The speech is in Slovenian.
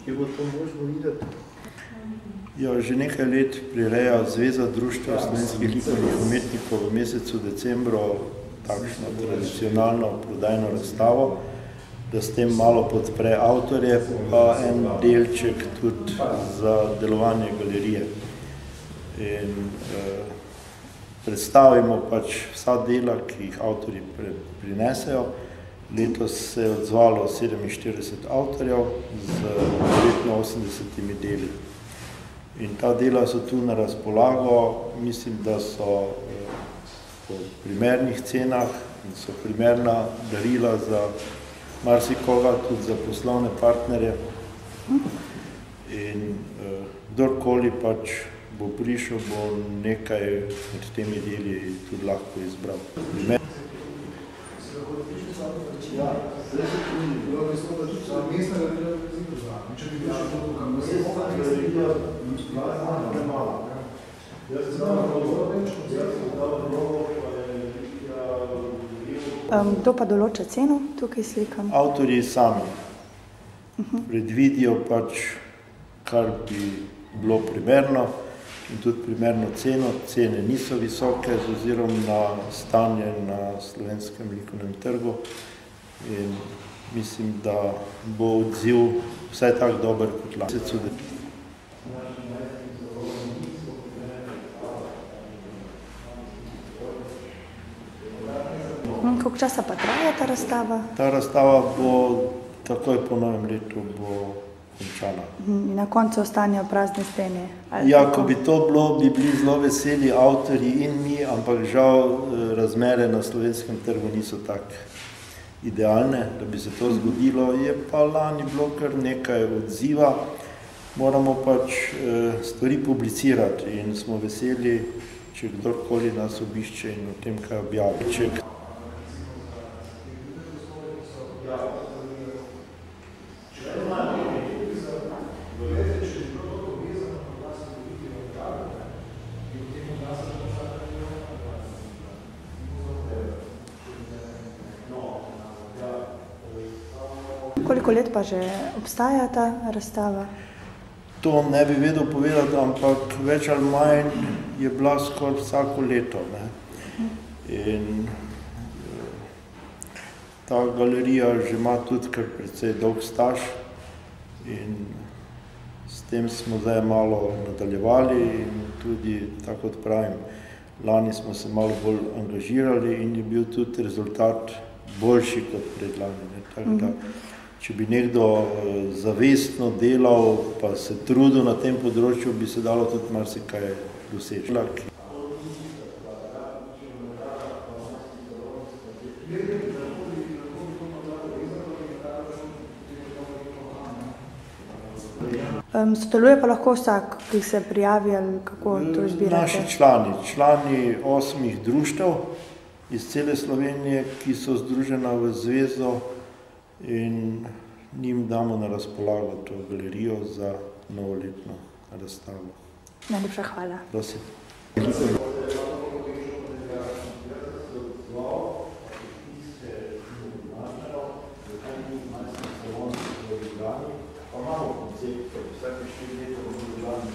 Kje bo to možno videti? Ja, že nekaj let prireja Zveza društev slovenskih likovnih umetnikov v mesecu decembru takšno tradicionalno prodajno razstavo, da s tem malo podpre avtorje, pa en delček tudi za delovanje galerije. In predstavimo pač vsa dela, ki jih avtorji prinesejo. Letos se je odzvalo 47 avtorjev z 89 deli. In ta dela so tu na razpolago, mislim, da so po primernih cenah in so primerna darila za marsikoga, tudi za poslovne partnerje. In kdorkoli pač bo prišel, bo nekaj med temi deli tudi lahko izbral. Ja, zdaj se tudi bilo mesto, da mestna galerija zidržava. Če bi bilo še to tukaj, mestna galerija je mala. Jaz sem dal vlogo, Kdo pa določa ceno tukaj slikam? Avtorji sami predvidijo pač, kar bi bilo primerno in tudi primerno ceno. Cene niso visoke z ozirom na stanje na slovenskem likovnem trgu. In mislim, da bo odziv vsaj tak dober kot lani. Koliko časa pa traja ta razstava? Ta razstava bo takoj po novem letu bo končana. In na koncu ostanejo prazne stene? Ja, ko bi to bilo, bi bili zelo veseli avtorji in mi, ampak žal razmere na slovenskem trgu niso tak idealne, da bi se to zgodilo. Je pa lani bilo kar nekaj odziva. Moramo pač stvari publicirati in smo veseli, če kdorkoli nas obišče in o tem kaj objavi. Koliko let pa že obstaja ta razstava? To ne bi vedel povedati, ampak več ali manj je bila skoraj vsako leto. In ta galerija že ima tudi kar precej dolg staž in s tem smo zdaj malo nadaljevali in tudi, tako kot pravim, lani smo se malo bolj angažirali in je bil tudi rezultat boljši kot predlani. Tako da, če bi nekdo zavestno delal pa se trudil na tem področju, bi se dalo tudi marsikaj doseči. Sodeluje pa lahko vsak, ki se prijavi ali kako to izbirate? Naši člani 8 društev iz cele Slovenije, ki so združena v zvezo in njim damo na razpolago to galerijo za novoletno razstavo. Najlepša hvala. Prosim. Pa imamo koncept, vsake 4 leta v Ljubljani,